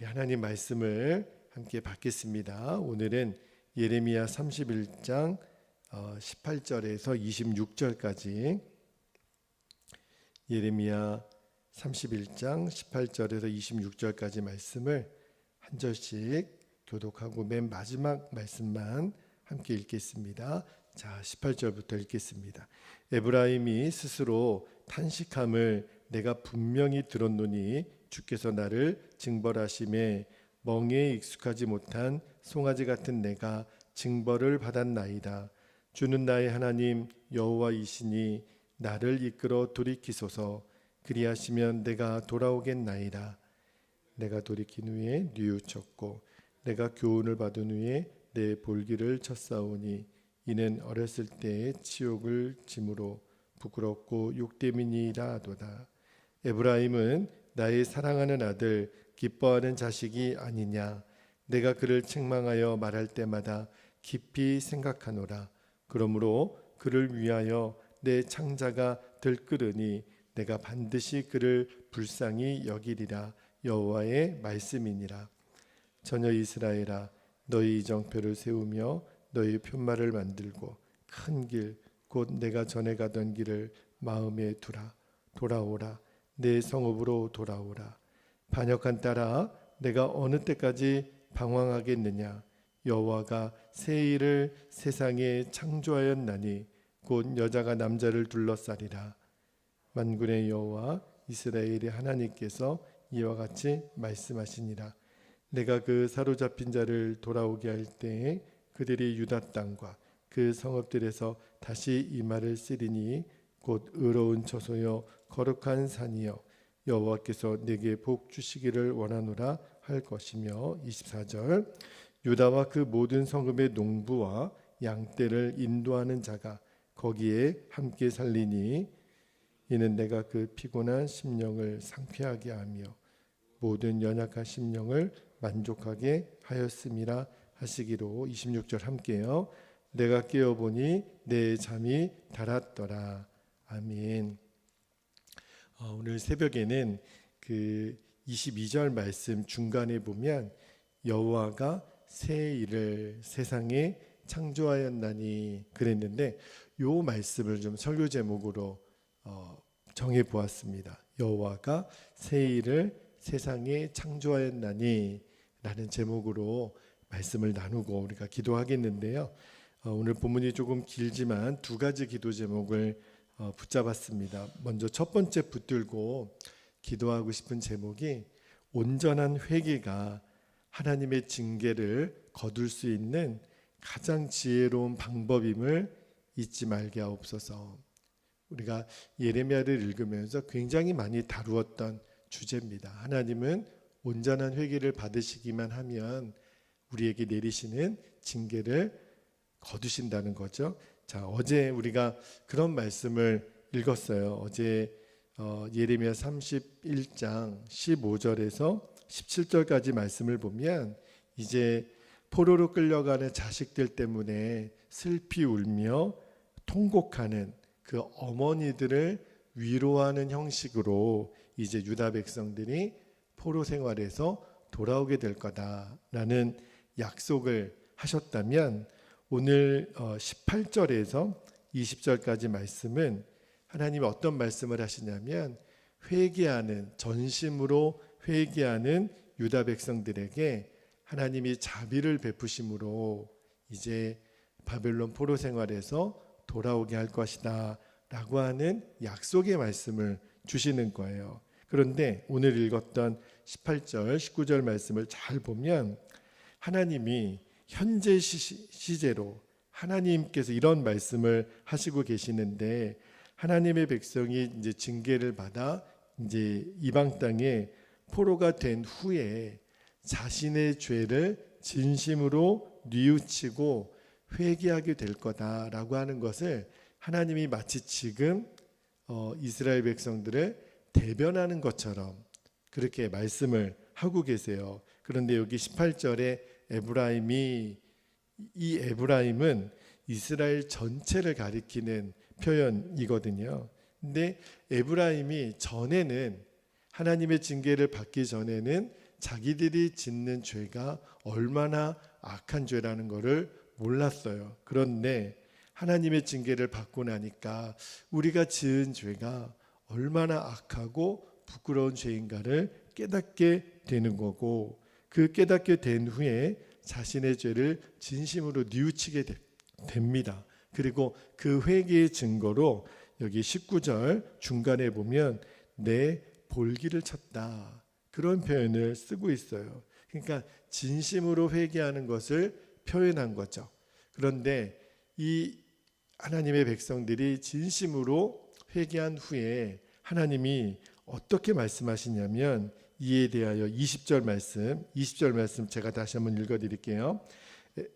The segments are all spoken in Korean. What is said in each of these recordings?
우리 하나님 말씀을 함께 받겠습니다. 오늘은 예레미야 31장 18절에서 26절까지 예레미야 31장 18절에서 26절까지 말씀을 한 절씩 교독하고 맨 마지막 말씀만 함께 읽겠습니다. 자, 18절부터 읽겠습니다. 에브라임이 스스로 탄식함을 내가 분명히 들었노니 주께서 나를 징벌하심에 멍에에 익숙하지 못한 송아지 같은 내가 징벌을 받았나이다. 주는 나의 하나님 여호와이시니 나를 이끌어 돌이키소서. 그리하시면 내가 돌아오겠나이다. 내가 돌이킨 후에 뉘우쳤고 내가 교훈을 받은 후에 내 볼기를 쳤사오니 이는 어렸을 때의 치욕을 짐으로 부끄럽고 욕됨이니라 하도다. 에브라임은 나의 사랑하는 아들 기뻐하는 자식이 아니냐. 내가 그를 책망하여 말할 때마다 깊이 생각하노라. 그러므로 그를 위하여 내 창자가 들끓으니 내가 반드시 그를 불쌍히 여기리라. 여호와의 말씀이니라. 전혀 이스라엘아, 너희 이정표를 세우며 너희 편말을 만들고 큰 길 곧 내가 전에 가던 길을 마음에 두라. 돌아오라. 내 성읍으로 돌아오라. 반역한 딸아, 내가 어느 때까지 방황하겠느냐. 여호와가 새 일을 세상에 창조하였나니 곧 여자가 남자를 둘러싸리라. 만군의 여호와 이스라엘의 하나님께서 이와 같이 말씀하시니라. 내가 그 사로잡힌 자를 돌아오게 할 때에 그들이 유다 땅과 그 성읍들에서 다시 이 말을 쓰리니 곧 의로운 처소여 거룩한 산이여 여호와께서 내게 복 주시기를 원하노라 할 것이며. 24절 유다와 그 모든 성읍의 농부와 양떼를 인도하는 자가 거기에 함께 살리니 이는 내가 그 피곤한 심령을 상쾌하게 하며 모든 연약한 심령을 만족하게 하였음이라 하시기로. 26절 함께요. 내가 깨어보니 내 잠이 달았더라. 아멘. 오늘 새벽에는 그 22절 말씀 중간에 보면 여호와가 새 일을 세상에 창조하였나니 그랬는데 요 말씀을 좀 설교 제목으로 정해 보았습니다. 여호와가 새 일을 세상에 창조하였나니 라는 제목으로 말씀을 나누고 우리가 기도하겠는데요. 오늘 본문이 조금 길지만 두 가지 기도 제목을 붙잡았습니다. 먼저 첫 번째 붙들고 기도하고 싶은 제목이 온전한 회개가 하나님의 징계를 거둘 수 있는 가장 지혜로운 방법임을 잊지 말게 하옵소서. 우리가 예레미야를 읽으면서 굉장히 많이 다루었던 주제입니다. 하나님은 온전한 회개를 받으시기만 하면 우리에게 내리시는 징계를 거두신다는 거죠. 자, 어제 우리가 그런 말씀을 읽었어요. 어제 예레미야 31장 15절에서 17절까지 말씀을 보면 이제 포로로 끌려가는 자식들 때문에 슬피 울며 통곡하는 그 어머니들을 위로하는 형식으로 이제 유다 백성들이 포로 생활에서 돌아오게 될 거다라는 약속을 하셨다면 오늘 18절에서 20절까지 말씀은 하나님이 어떤 말씀을 하시냐면 회개하는 전심으로 회개하는 유다 백성들에게 하나님이 자비를 베푸심으로 이제 바벨론 포로 생활에서 돌아오게 할 것이다 라고 하는 약속의 말씀을 주시는 거예요. 그런데 오늘 읽었던 18절 19절 말씀을 잘 보면 하나님이 현재 시제로 하나님께서 이런 말씀을 하시고 계시는데 하나님의 백성이 이제 징계를 받아 이제 이방 땅에 포로가 된 후에 자신의 죄를 진심으로 뉘우치고 회개하게 될 거다라고 하는 것을 하나님이 마치 지금 이스라엘 백성들을 대변하는 것처럼 그렇게 말씀을 하고 계세요. 그런데 여기 18절에 이 에브라임은 이스라엘 전체를 가리키는 표현이거든요. 근데 에브라임이 전에는 하나님의 징계를 받기 전에는 자기들이 짓는 죄가 얼마나 악한 죄라는 것을 몰랐어요. 그런데 하나님의 징계를 받고 나니까 우리가 지은 죄가 얼마나 악하고 부끄러운 죄인가를 깨닫게 되는 거고, 그 깨닫게 된 후에 자신의 죄를 진심으로 뉘우치게 됩니다. 그리고 그 회개의 증거로 여기 19절 중간에 보면 내 볼기를 쳤다, 그런 표현을 쓰고 있어요. 그러니까 진심으로 회개하는 것을 표현한 거죠. 그런데 이 하나님의 백성들이 진심으로 회개한 후에 하나님이 어떻게 말씀하시냐면, 이에 대하여 20절 말씀 제가 다시 한번 읽어드릴게요.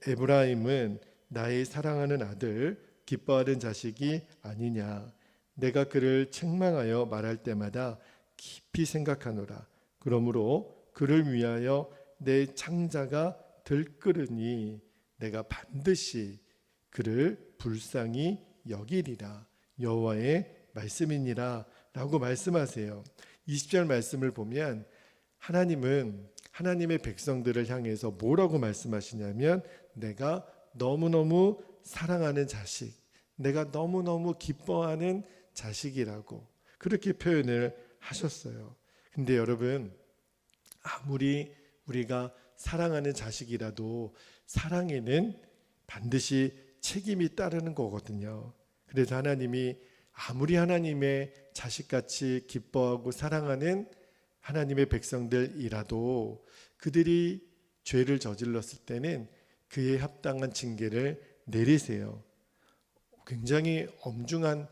에브라임은 나의 사랑하는 아들, 기뻐하는 자식이 아니냐. 내가 그를 책망하여 말할 때마다 깊이 생각하노라. 그러므로 그를 위하여 내 창자가 들끓으니 내가 반드시 그를 불쌍히 여기리라. 여호와의 말씀이니라 라고 말씀하세요. 20절 말씀을 보면 하나님은 하나님의 백성들을 향해서 뭐라고 말씀하시냐면, 내가 너무너무 사랑하는 자식, 내가 너무너무 기뻐하는 자식이라고 그렇게 표현을 하셨어요. 근데 여러분, 아무리 우리가 사랑하는 자식이라도 사랑에는 반드시 책임이 따르는 거거든요. 그래서 하나님이 아무리 하나님의 자식같이 기뻐하고 사랑하는 하나님의 백성들이라도 그들이 죄를 저질렀을 때는 그에 합당한 징계를 내리세요. 굉장히 엄중한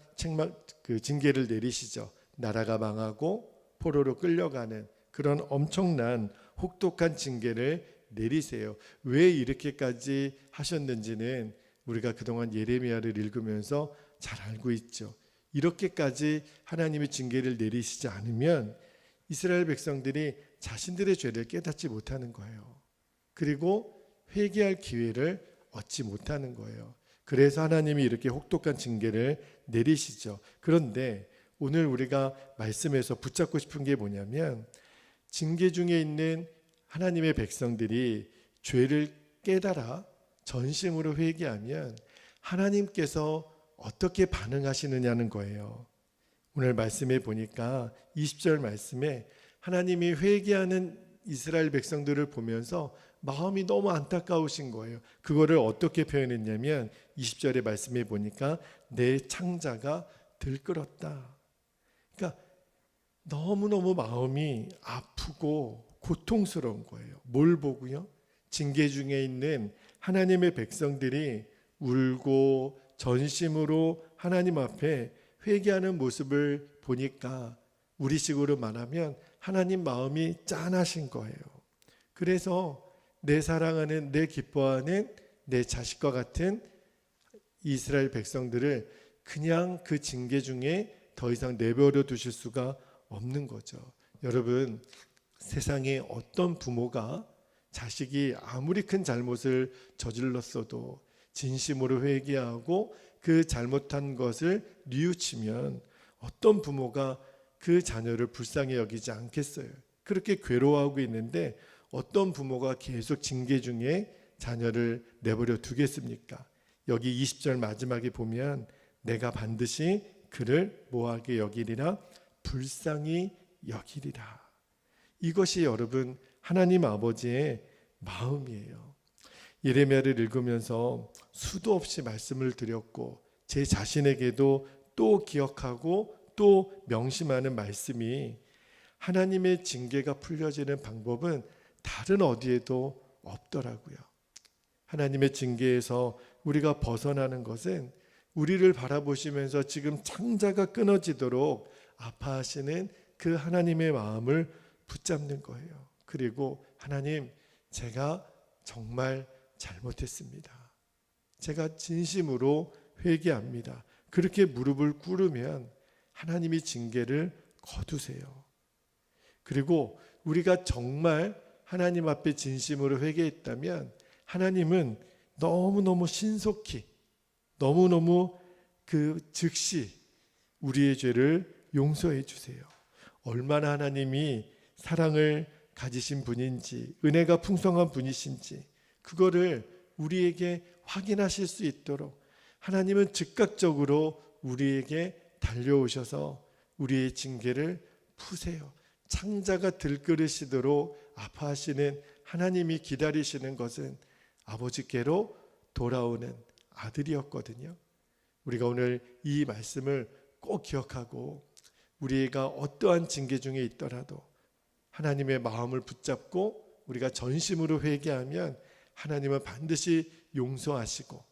징계를 내리시죠. 나라가 망하고 포로로 끌려가는 그런 엄청난 혹독한 징계를 내리세요. 왜 이렇게까지 하셨는지는 우리가 그동안 예레미야를 읽으면서 잘 알고 있죠. 이렇게까지 하나님의 징계를 내리시지 않으면 이스라엘 백성들이 자신들의 죄를 깨닫지 못하는 거예요. 그리고 회개할 기회를 얻지 못하는 거예요. 그래서 하나님이 이렇게 혹독한 징계를 내리시죠. 그런데 오늘 우리가 말씀에서 붙잡고 싶은 게 뭐냐면, 징계 중에 있는 하나님의 백성들이 죄를 깨달아 전심으로 회개하면 하나님께서 어떻게 반응하시느냐는 거예요. 오늘 말씀에 보니까 20절 말씀에 하나님이 회개하는 이스라엘 백성들을 보면서 마음이 너무 안타까우신 거예요. 그거를 어떻게 표현했냐면 20절의 말씀에 보니까 내 창자가 들끓었다. 그러니까 너무너무 마음이 아프고 고통스러운 거예요. 뭘 보고요? 징계 중에 있는 하나님의 백성들이 울고 전심으로 하나님 앞에 회개하는 모습을 보니까 우리식으로 말하면 하나님 마음이 짠하신 거예요. 그래서 내 사랑하는, 내 기뻐하는 내 자식과 같은 이스라엘 백성들을 그냥 그 징계 중에 더 이상 내버려 두실 수가 없는 거죠. 여러분, 세상에 어떤 부모가 자식이 아무리 큰 잘못을 저질렀어도 진심으로 회개하고 그 잘못한 것을 뉘우치면 어떤 부모가 그 자녀를 불쌍히 여기지 않겠어요. 그렇게 괴로워하고 있는데 어떤 부모가 계속 징계 중에 자녀를 내버려 두겠습니까? 여기 20절 마지막에 보면 내가 반드시 그를 뭐하게 여기리라, 불쌍히 여기리라. 이것이 여러분 하나님 아버지의 마음이에요. 예레미야를 읽으면서 수도 없이 말씀을 드렸고 제 자신에게도 또 기억하고 또 명심하는 말씀이, 하나님의 징계가 풀려지는 방법은 다른 어디에도 없더라고요. 하나님의 징계에서 우리가 벗어나는 것은 우리를 바라보시면서 지금 창자가 끊어지도록 아파하시는 그 하나님의 마음을 붙잡는 거예요. 그리고 하나님, 제가 정말 잘못했습니다. 제가 진심으로 회개합니다. 그렇게 무릎을 꿇으면 하나님이 징계를 거두세요. 그리고 우리가 정말 하나님 앞에 진심으로 회개했다면 하나님은 너무너무 신속히, 너무너무 즉시 우리의 죄를 용서해 주세요. 얼마나 하나님이 사랑을 가지신 분인지, 은혜가 풍성한 분이신지 그거를 우리에게 확인하실 수 있도록 하나님은 즉각적으로 우리에게 달려오셔서 우리의 징계를 푸세요. 창자가 들끓으시도록 아파하시는 하나님이 기다리시는 것은 아버지께로 돌아오는 아들이었거든요. 우리가 오늘 이 말씀을 꼭 기억하고 우리가 어떠한 징계 중에 있더라도 하나님의 마음을 붙잡고 우리가 전심으로 회개하면 하나님은 반드시 용서하시고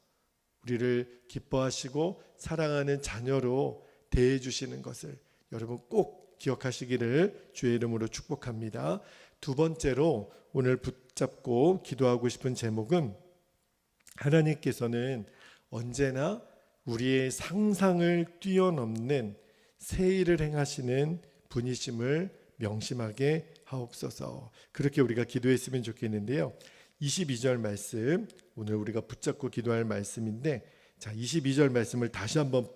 우리를 기뻐하시고 사랑하는 자녀로 대해 주시는 것을 여러분 꼭 기억하시기를 주의 이름으로 축복합니다. 두 번째로 오늘 붙잡고 기도하고 싶은 제목은 하나님께서는 언제나 우리의 상상을 뛰어넘는 새 일을 행하시는 분이심을 명심하게 하옵소서. 그렇게 우리가 기도했으면 좋겠는데요. 22절 말씀, 오늘 우리가 붙잡고 기도할 말씀인데, 자, 22절 말씀을 다시 한번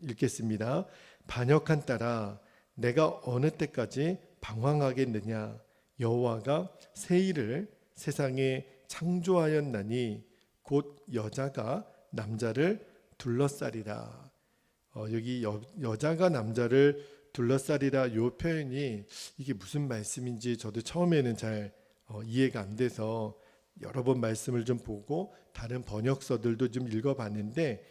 읽겠습니다. 반역한 딸아, 내가 어느 때까지 방황하겠느냐? 여호와가 새 일을 세상에 창조하였나니 곧 여자가 남자를 둘러싸리라. 여기 여자가 남자를 둘러싸리라 요 표현이 이게 무슨 말씀인지 저도 처음에는 잘 이해가 안 돼서 여러 번 말씀을 좀 보고 다른 번역서들도 좀 읽어봤는데,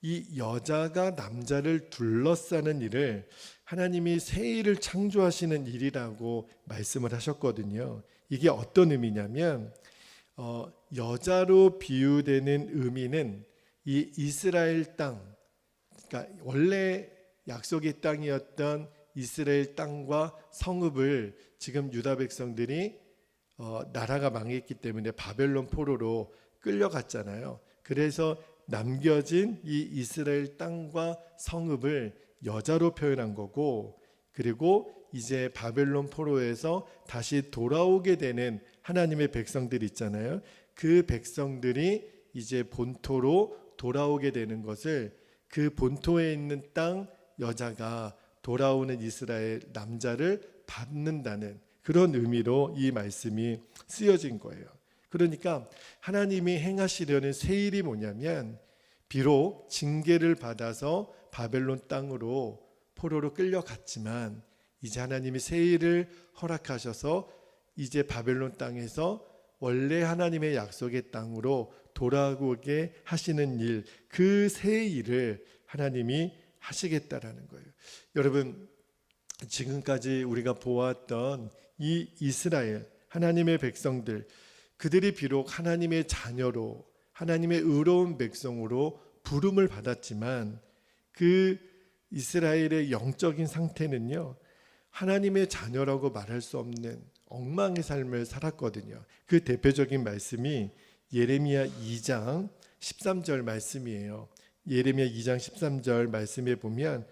이 여자가 남자를 둘러싸는 일을 하나님이 새 일을 창조하시는 일이라고 말씀을 하셨거든요. 이게 어떤 의미냐면 여자로 비유되는 의미는 이 이스라엘 땅, 그러니까 원래 약속의 땅이었던 이스라엘 땅과 성읍을 지금 유다 백성들이 나라가 망했기 때문에 바벨론 포로로 끌려갔잖아요. 그래서 남겨진 이 이스라엘 땅과 성읍을 여자로 표현한 거고, 그리고 이제 바벨론 포로에서 다시 돌아오게 되는 하나님의 백성들 있잖아요. 그 백성들이 이제 본토로 돌아오게 되는 것을 그 본토에 있는 땅 여자가 돌아오는 이스라엘 남자를 받는다는 그런 의미로 이 말씀이 쓰여진 거예요. 그러니까 하나님이 행하시려는 새 일이 뭐냐면, 비록 징계를 받아서 바벨론 땅으로 포로로 끌려갔지만 이제 하나님이 새 일을 허락하셔서 이제 바벨론 땅에서 원래 하나님의 약속의 땅으로 돌아오게 하시는 일, 그 새 일을 하나님이 하시겠다라는 거예요. 여러분, 지금까지 우리가 보았던 이 이스라엘 하나님의 백성들, 그들이 비록 하나님의 자녀로 하나님의 의로운 백성으로 부름을 받았지만 그 이스라엘의 영적인 상태는요, 하나님의 자녀라고 말할 수 없는 엉망의 삶을 살았거든요. 그 대표적인 말씀이 예레미야 2장 13절 말씀이에요. 예레미야 2장 13절 말씀에 보면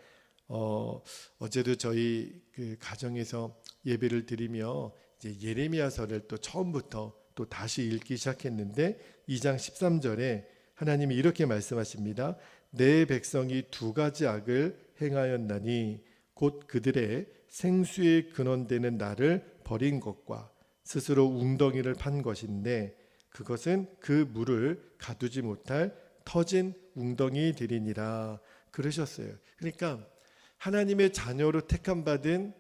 어제도 저희 그 가정에서 예배를 드리며 이제 예레미야서를 또 처음부터 또 다시 읽기 시작했는데 2장 13절에 하나님이 이렇게 말씀하십니다. 내 백성이 두 가지 악을 행하였나니 곧 그들의 생수의 근원되는 나를 버린 것과 스스로 웅덩이를 판 것인데 그것은 그 물을 가두지 못할 터진 웅덩이 되리니라 그러셨어요. 그러니까 하나님의 자녀로 택함받은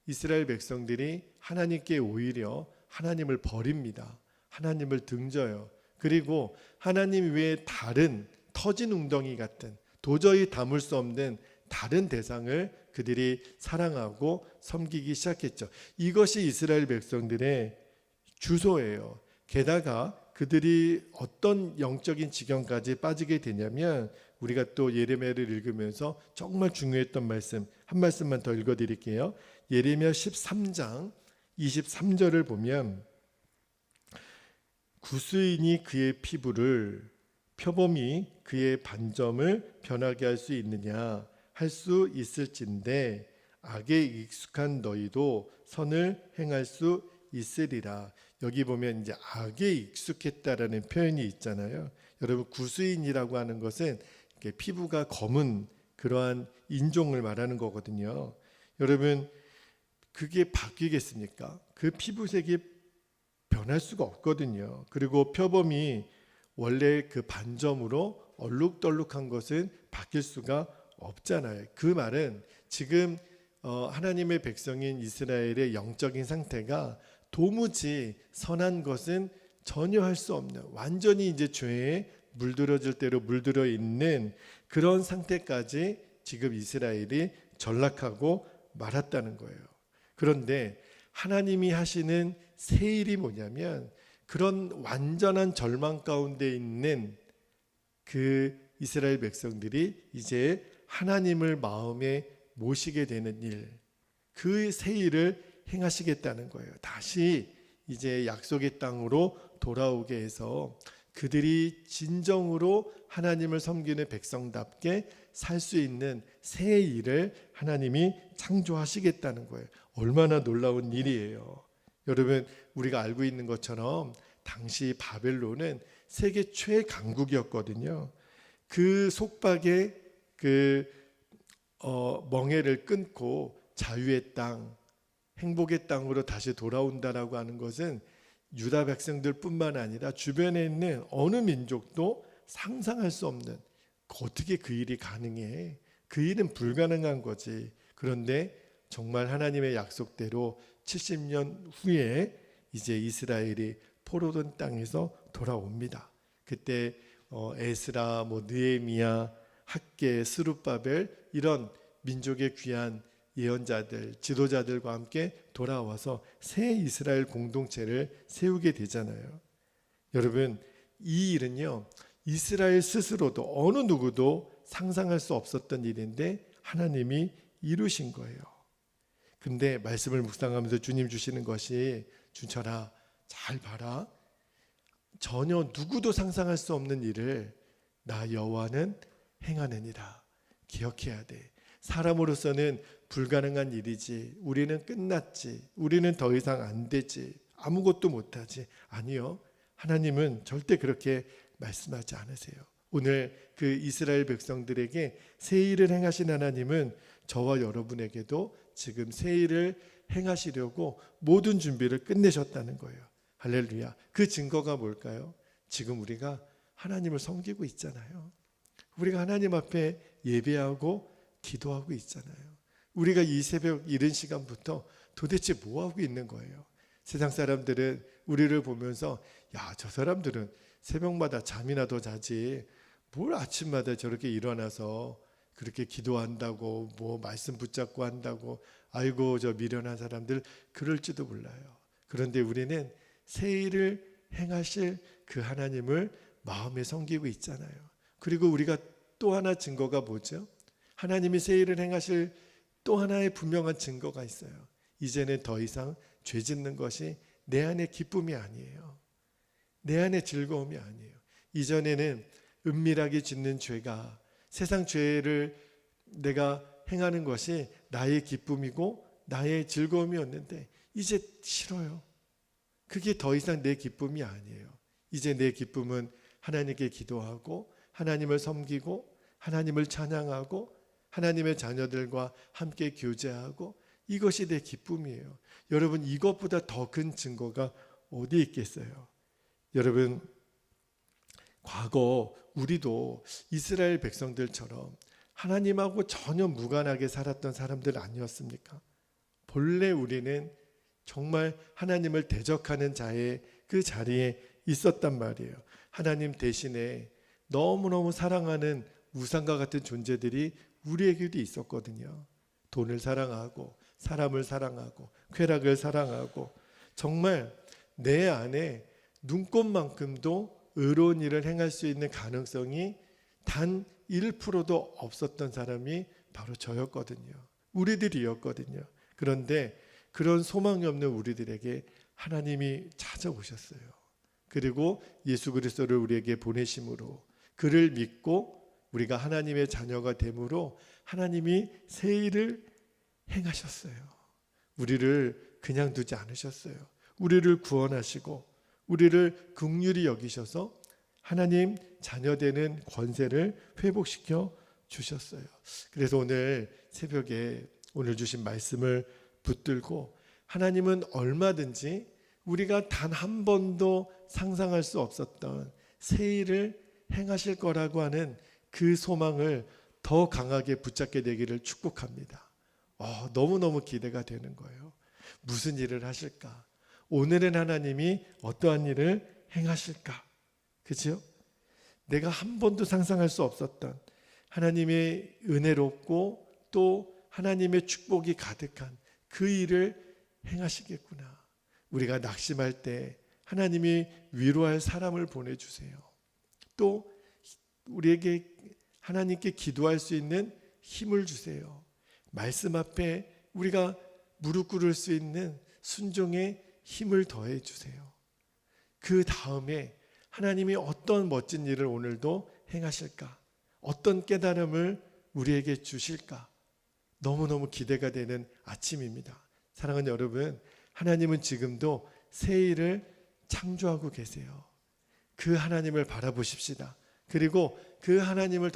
이스라엘 백성들이 하나님께 오히려 하나님을 버립니다. 하나님을 등져요. 그리고 하나님 외에 다른 터진 웅덩이 같은 도저히 담을 수 없는 다른 대상을 그들이 사랑하고 섬기기 시작했죠. 이것이 이스라엘 백성들의 주소예요. 게다가 그들이 어떤 영적인 지경까지 빠지게 되냐면, 우리가 또 예레미야를 읽으면서 정말 중요했던 말씀 한 말씀만 더 읽어드릴게요. 예레미야 13장 23절을 보면 구스인이 그의 피부를 표범이 그의 반점을 변하게 할 수 있느냐, 할 수 있을진데 악에 익숙한 너희도 선을 행할 수 있으리라. 여기 보면 이제 악에 익숙했다라는 표현이 있잖아요. 여러분, 구스인이라고 하는 것은 피부가 검은 그러한 인종을 말하는 거거든요. 여러분, 그게 바뀌겠습니까? 그 피부색이 변할 수가 없거든요. 그리고 표범이 원래 그 반점으로 얼룩덜룩한 것은 바뀔 수가 없잖아요. 그 말은 지금 하나님의 백성인 이스라엘의 영적인 상태가 도무지 선한 것은 전혀 할 수 없는, 완전히 이제 죄에 물들어질 대로 물들어 있는 그런 상태까지 지금 이스라엘이 전락하고 말았다는 거예요. 그런데 하나님이 하시는 새 일이 뭐냐면, 그런 완전한 절망 가운데 있는 그 이스라엘 백성들이 이제 하나님을 마음에 모시게 되는 일, 그 새 일을 행하시겠다는 거예요. 다시 이제 약속의 땅으로 돌아오게 해서 그들이 진정으로 하나님을 섬기는 백성답게 살 수 있는 새 일을 하나님이 창조하시겠다는 거예요. 얼마나 놀라운 일이에요. 여러분, 우리가 알고 있는 것처럼 당시 바벨론은 세계 최강국이었거든요. 그 속박의 그 멍에를 끊고 자유의 땅, 행복의 땅으로 다시 돌아온다라고 하는 것은 유다 백성들뿐만 아니라 주변에 있는 어느 민족도 상상할 수 없는, 어떻게 그 일이 가능해? 그 일은 불가능한 거지. 그런데 정말 하나님의 약속대로 70년 후에 이제 이스라엘이 포로된 땅에서 돌아옵니다. 그때 에스라, 느헤미야, 학개, 스룹바벨, 이런 민족의 귀한 예언자들, 지도자들과 함께 돌아와서 새 이스라엘 공동체를 세우게 되잖아요. 여러분, 이 일은요, 이스라엘 스스로도 어느 누구도 상상할 수 없었던 일인데 하나님이 이루신 거예요. 근데 말씀을 묵상하면서 주님 주시는 것이, 준철아, 잘 봐라. 전혀 누구도 상상할 수 없는 일을 나 여호와는 행하느니라. 기억해야 돼. 사람으로서는 불가능한 일이지, 우리는 끝났지, 우리는 더 이상 안 되지, 아무것도 못하지. 아니요, 하나님은 절대 그렇게 말씀하지 않으세요. 오늘 그 이스라엘 백성들에게 새 일을 행하신 하나님은 저와 여러분에게도 지금 새 일을 행하시려고 모든 준비를 끝내셨다는 거예요. 할렐루야. 그 증거가 뭘까요? 지금 우리가 하나님을 섬기고 있잖아요. 우리가 하나님 앞에 예배하고 기도하고 있잖아요. 우리가 이 새벽 이른 시간부터 도대체 뭐 하고 있는 거예요? 세상 사람들은 우리를 보면서, 야, 저 사람들은 새벽마다 잠이나 더 자지, 뭘 아침마다 저렇게 일어나서 그렇게 기도한다고, 뭐 말씀 붙잡고 한다고, 아이고 저 미련한 사람들, 그럴지도 몰라요. 그런데 우리는 새 일을 행하실 그 하나님을 마음에 섬기고 있잖아요. 그리고 우리가 또 하나 증거가 뭐죠? 하나님이 새 일을 행하실 또 하나의 분명한 증거가 있어요. 이제는 더 이상 죄 짓는 것이 내 안의 기쁨이 아니에요. 내 안의 즐거움이 아니에요. 이전에는 은밀하게 짓는 죄가, 세상 죄를 내가 행하는 것이 나의 기쁨이고 나의 즐거움이었는데 이제 싫어요. 그게 더 이상 내 기쁨이 아니에요. 이제 내 기쁨은 하나님께 기도하고 하나님을 섬기고 하나님을 찬양하고 하나님의 자녀들과 함께 교제하고, 이것이 내 기쁨이에요. 여러분, 이것보다 더 큰 증거가 어디 있겠어요? 여러분, 과거 우리도 이스라엘 백성들처럼 하나님하고 전혀 무관하게 살았던 사람들 아니었습니까? 본래 우리는 정말 하나님을 대적하는 자의 그 자리에 있었단 말이에요. 하나님 대신에 너무너무 사랑하는 우상과 같은 존재들이 우리에게도 있었거든요. 돈을 사랑하고 사람을 사랑하고 쾌락을 사랑하고, 정말 내 안에 눈꼽만큼도 의로운 일을 행할 수 있는 가능성이 단 1%도 없었던 사람이 바로 저였거든요. 우리들이었거든요. 그런데 그런 소망이 없는 우리들에게 하나님이 찾아오셨어요. 그리고 예수 그리스도를 우리에게 보내심으로, 그를 믿고 우리가 하나님의 자녀가 됨으로 하나님이 새 일을 행하셨어요. 우리를 그냥 두지 않으셨어요. 우리를 구원하시고 우리를 긍휼히 여기셔서 하나님 자녀되는 권세를 회복시켜 주셨어요. 그래서 오늘 새벽에 오늘 주신 말씀을 붙들고 하나님은 얼마든지 우리가 단 한 번도 상상할 수 없었던 새 일을 행하실 거라고 하는 그 소망을 더 강하게 붙잡게 되기를 축복합니다. 너무너무 기대가 되는 거예요. 무슨 일을 하실까? 오늘은 하나님이 어떠한 일을 행하실까? 그죠? 내가 한 번도 상상할 수 없었던 하나님의 은혜롭고 또 하나님의 축복이 가득한 그 일을 행하시겠구나. 우리가 낙심할 때 하나님이 위로할 사람을 보내주세요. 또 우리에게 하나님께 기도할 수 있는 힘을 주세요. 말씀 앞에 우리가 무릎 꿇을 수 있는 순종의 힘을 더해 주세요. 그 다음에 하나님이 어떤 멋진 일을 오늘도 행하실까? 어떤 깨달음을 우리에게 주실까? 너무너무 기대가 되는 아침입니다. 사랑하는 여러분, 하나님은 지금도 새 일을 창조하고 계세요. 그 하나님을 바라보십시다. 그리고 그 하나님을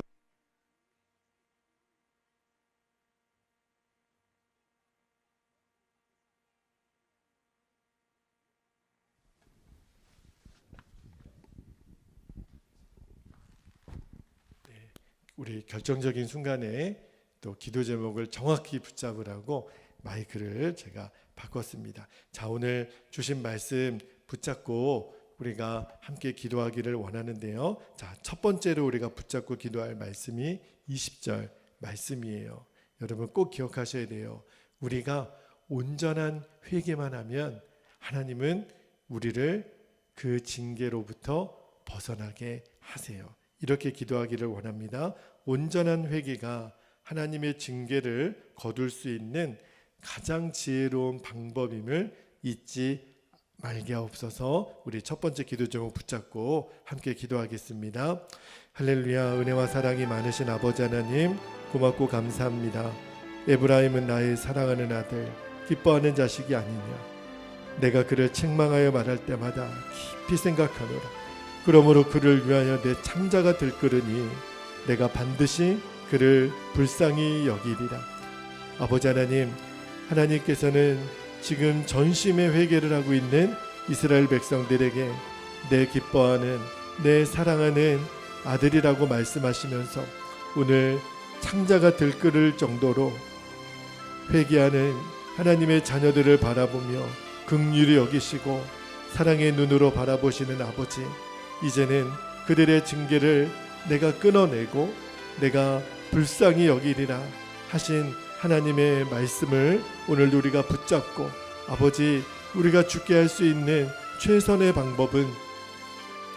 우리 결정적인 순간에 또 기도 제목을 정확히 붙잡으라고 마이크를 제가 바꿨습니다. 자, 오늘 주신 말씀 붙잡고 우리가 함께 기도하기를 원하는데요. 자, 첫 번째로 우리가 붙잡고 기도할 말씀이 20절 말씀이에요. 여러분 꼭 기억하셔야 돼요. 우리가 온전한 회개만 하면 하나님은 우리를 그 징계로부터 벗어나게 하세요. 이렇게 기도하기를 원합니다. 온전한 회개가 하나님의 징계를 거둘 수 있는 가장 지혜로운 방법임을 잊지 말게 하옵소서. 우리 첫 번째 기도 제목 붙잡고 함께 기도하겠습니다. 할렐루야. 은혜와 사랑이 많으신 아버지 하나님, 고맙고 감사합니다. 에브라임은 나의 사랑하는 아들, 기뻐하는 자식이 아니냐. 내가 그를 책망하여 말할 때마다 깊이 생각하노라. 그러므로 그를 위하여 내 창자가 들끓으니 내가 반드시 그를 불쌍히 여기리라. 아버지 하나님, 하나님께서는 지금 전심의 회개를 하고 있는 이스라엘 백성들에게 내 기뻐하는, 내 사랑하는 아들이라고 말씀하시면서 오늘 창자가 들끓을 정도로 회개하는 하나님의 자녀들을 바라보며 긍휼히 여기시고 사랑의 눈으로 바라보시는 아버지, 이제는 그들의 징계를 내가 끊어내고 내가 불쌍히 여기리라 하신 하나님의 말씀을 오늘도 우리가 붙잡고, 아버지, 우리가 죽게 할 수 있는 최선의 방법은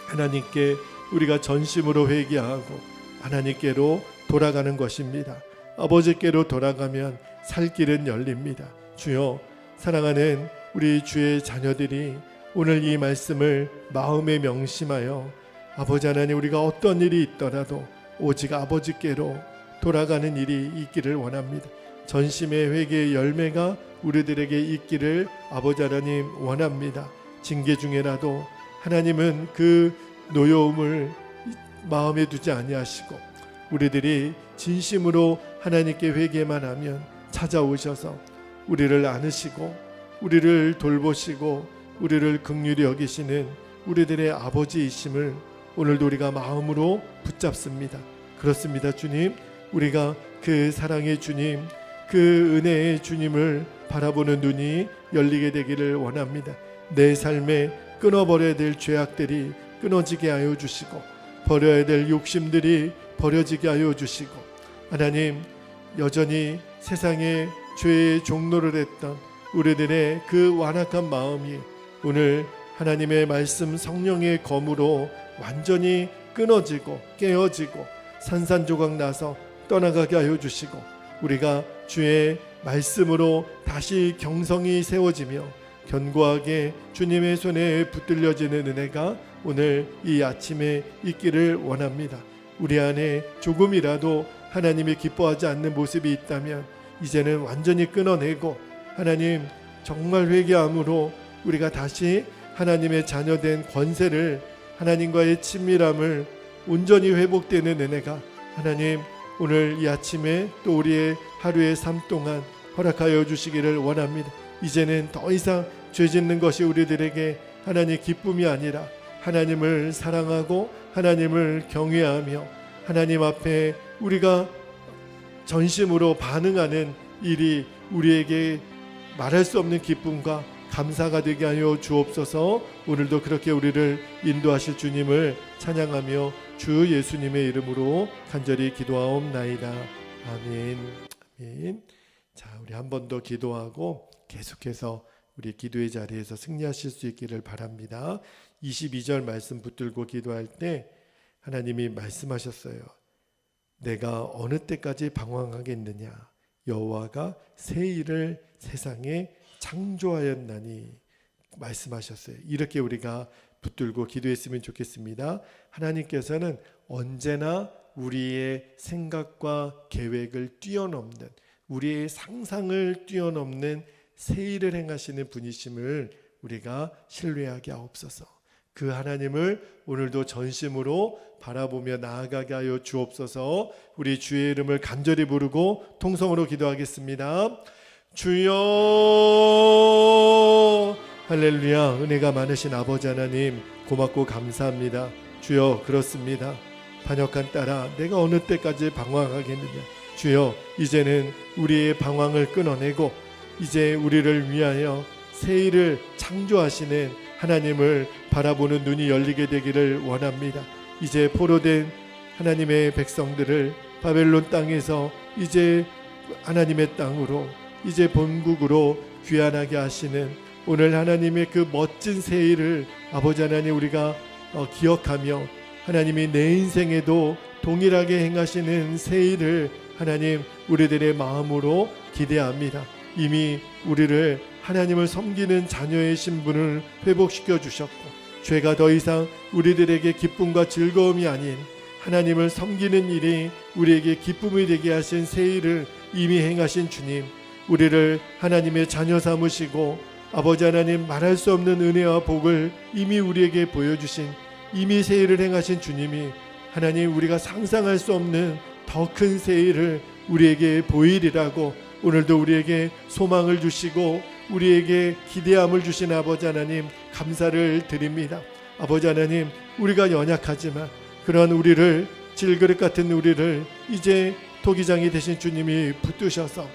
하나님께 우리가 전심으로 회개하고 하나님께로 돌아가는 것입니다. 아버지께로 돌아가면 살 길은 열립니다. 주여, 사랑하는 우리 주의 자녀들이 오늘 이 말씀을 마음에 명심하여 아버지 하나님, 우리가 어떤 일이 있더라도 오직 아버지께로 돌아가는 일이 있기를 원합니다. 전심의 회개의 열매가 우리들에게 있기를 아버지 하나님 원합니다. 징계 중에라도 하나님은 그 노여움을 마음에 두지 아니하시고 우리들이 진심으로 하나님께 회개만 하면 찾아오셔서 우리를 안으시고 우리를 돌보시고 우리를 긍휼히 여기시는 우리들의 아버지이심을 오늘도 우리가 마음으로 붙잡습니다. 그렇습니다. 주님, 우리가 그 사랑의 주님, 그 은혜의 주님을 바라보는 눈이 열리게 되기를 원합니다. 내 삶에 끊어버려야 될 죄악들이 끊어지게 하여 주시고 버려야 될 욕심들이 버려지게 하여 주시고, 하나님, 여전히 세상에 죄의 종로를 했던 우리들의 그 완악한 마음이 오늘 하나님의 말씀 성령의 검으로 완전히 끊어지고 깨어지고 산산조각 나서 떠나가게 하여 주시고, 우리가 주의 말씀으로 다시 경성이 세워지며 견고하게 주님의 손에 붙들려지는 은혜가 오늘 이 아침에 있기를 원합니다. 우리 안에 조금이라도 하나님이 기뻐하지 않는 모습이 있다면 이제는 완전히 끊어내고, 하나님, 정말 회개함으로 우리가 다시 하나님의 자녀된 권세를, 하나님과의 친밀함을 온전히 회복되는 은혜가 하나님 오늘 이 아침에 또 우리의 하루의 삶 동안 허락하여 주시기를 원합니다. 이제는 더 이상 죄 짓는 것이 우리들에게 하나님의 기쁨이 아니라 하나님을 사랑하고 하나님을 경외하며 하나님 앞에 우리가 전심으로 반응하는 일이 우리에게 말할 수 없는 기쁨과 감사가 되게 하여 주옵소서. 오늘도 그렇게 우리를 인도하실 주님을 찬양하며 주 예수님의 이름으로 간절히 기도하옵나이다. 아멘. 아멘. 자, 우리 한 번 더 기도하고 계속해서 우리 기도의 자리에서 승리하실 수 있기를 바랍니다. 22절 말씀 붙들고 기도할 때 하나님이 말씀하셨어요. 내가 어느 때까지 방황하겠느냐. 여호와가 새 일을 세상에 창조하였나니 말씀하셨어요. 이렇게 우리가 붙들고 기도했으면 좋겠습니다. 하나님께서는 언제나 우리의 생각과 계획을 뛰어넘는, 우리의 상상을 뛰어넘는 새 일을 행하시는 분이심을 우리가 신뢰하게 하옵소서. 그 하나님을 오늘도 전심으로 바라보며 나아가게 하여 주옵소서. 우리 주의 이름을 간절히 부르고 통성으로 기도하겠습니다. 주여, 할렐루야. 은혜가 많으신 아버지 하나님 고맙고 감사합니다. 주여, 그렇습니다. 반역한 딸아, 내가 어느 때까지 방황하겠느냐. 주여, 이제는 우리의 방황을 끊어내고 이제 우리를 위하여 새 일을 창조하시는 하나님을 바라보는 눈이 열리게 되기를 원합니다. 이제 포로된 하나님의 백성들을 바벨론 땅에서 이제 하나님의 땅으로, 이제 본국으로 귀환하게 하시는 오늘 하나님의 그 멋진 새 일을 아버지 하나님 우리가 기억하며 하나님이 내 인생에도 동일하게 행하시는 새 일을 하나님 우리들의 마음으로 기대합니다. 이미 우리를 하나님을 섬기는 자녀의 신분을 회복시켜 주셨고, 죄가 더 이상 우리들에게 기쁨과 즐거움이 아닌 하나님을 섬기는 일이 우리에게 기쁨이 되게 하신 새 일을 이미 행하신 주님, 우리를 하나님의 자녀 삼으시고 아버지 하나님 말할 수 없는 은혜와 복을 이미 우리에게 보여주신, 이미 새 일을 행하신 주님이 하나님 우리가 상상할 수 없는 더 큰 새 일을 우리에게 보이리라고 오늘도 우리에게 소망을 주시고 우리에게 기대함을 주신 아버지 하나님 감사를 드립니다. 아버지 하나님, 우리가 연약하지만 그런 우리를, 질그릇 같은 우리를 이제 토기장이 되신 주님이 붙드셔서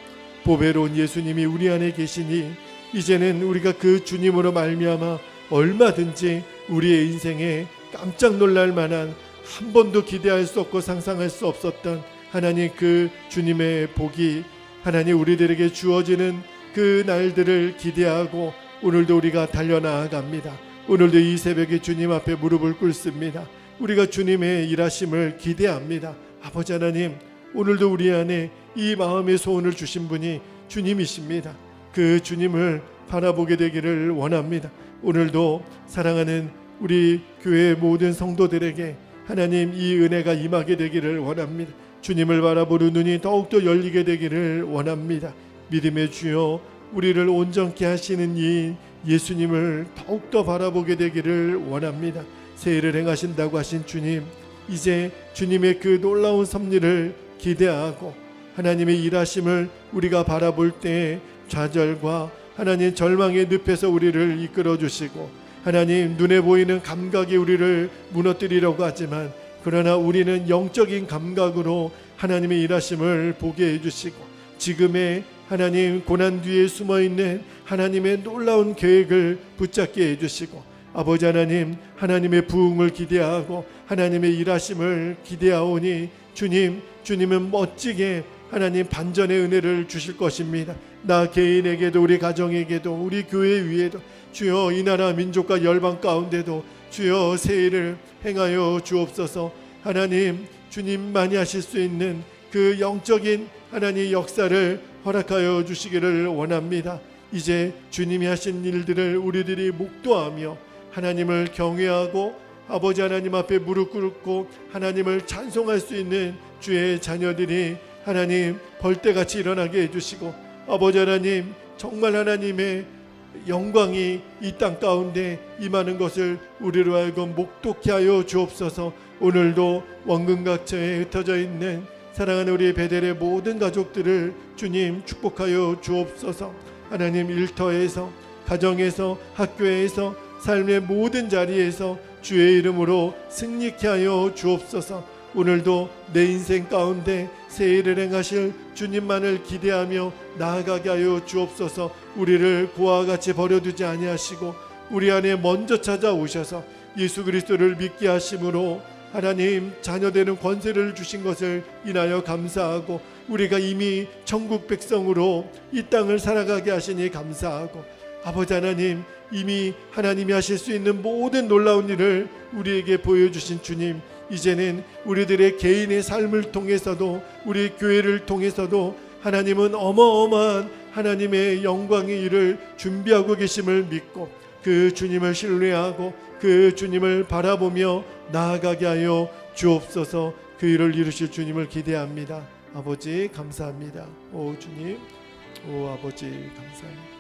보배로운 예수님이 우리 안에 계시니 이제는 우리가 그 주님으로 말미암아 얼마든지 우리의 인생에 깜짝 놀랄 만한, 한 번도 기대할 수 없고 상상할 수 없었던 하나님 그 주님의 복이 하나님 우리들에게 주어지는 그 날들을 기대하고 오늘도 우리가 달려나아갑니다. 오늘도 이 새벽에 주님 앞에 무릎을 꿇습니다. 우리가 주님의 일하심을 기대합니다. 아버지 하나님, 오늘도 우리 안에 이 마음의 소원을 주신 분이 주님이십니다. 그 주님을 바라보게 되기를 원합니다. 오늘도 사랑하는 우리 교회 모든 성도들에게 하나님 이 은혜가 임하게 되기를 원합니다. 주님을 바라보는 눈이 더욱더 열리게 되기를 원합니다. 믿음의 주여, 우리를 온전케 하시는 이 예수님을 더욱더 바라보게 되기를 원합니다. 새 일을 행하신다고 하신 주님, 이제 주님의 그 놀라운 섭리를 기대하고 하나님의 일하심을 우리가 바라볼 때 좌절과 하나님 절망의 늪에서 우리를 이끌어 주시고 하나님 눈에 보이는 감각이 우리를 무너뜨리려고 하지만 그러나 우리는 영적인 감각으로 하나님의 일하심을 보게 해주시고 지금의 하나님 고난 뒤에 숨어있는 하나님의 놀라운 계획을 붙잡게 해주시고 아버지 하나님, 하나님의 부흥을 기대하고 하나님의 일하심을 기대하오니 주님은 멋지게 하나님 반전의 은혜를 주실 것입니다. 나 개인에게도 우리 가정에게도 우리 교회 위에도 주여 이 나라 민족과 열방 가운데도 주여 새 일을 행하여 주옵소서. 하나님, 주님만이 하실 수 있는 그 영적인 하나님의 역사를 허락하여 주시기를 원합니다. 이제 주님이 하신 일들을 우리들이 목도하며 하나님을 경외하고 아버지 하나님 앞에 무릎 꿇고 하나님을 찬송할 수 있는 주의 자녀들이 하나님 벌떼같이 일어나게 해주시고 아버지 하나님 정말 하나님의 영광이 이 땅 가운데 임하는 것을 우리로 하여금 목도케 하여 주옵소서. 오늘도 원근각처에 흩어져 있는 사랑하는 우리 베델의 모든 가족들을 주님 축복하여 주옵소서. 하나님 일터에서, 가정에서, 학교에서, 삶의 모든 자리에서 주의 이름으로 승리케 하여 주옵소서. 오늘도 내 인생 가운데 새 일을 행하실 주님만을 기대하며 나아가게 하여 주옵소서. 우리를 고와 같이 버려두지 아니하시고 우리 안에 먼저 찾아오셔서 예수 그리스도를 믿게 하심으로 하나님 자녀되는 권세를 주신 것을 인하여 감사하고, 우리가 이미 천국 백성으로 이 땅을 살아가게 하시니 감사하고, 아버지 하나님, 이미 하나님이 하실 수 있는 모든 놀라운 일을 우리에게 보여주신 주님, 이제는 우리들의 개인의 삶을 통해서도, 우리 교회를 통해서도 하나님은 어마어마한 하나님의 영광의 일을 준비하고 계심을 믿고 그 주님을 신뢰하고 그 주님을 바라보며 나아가게 하여 주옵소서. 그 일을 이루실 주님을 기대합니다. 아버지 감사합니다. 오 주님, 오 아버지 감사합니다.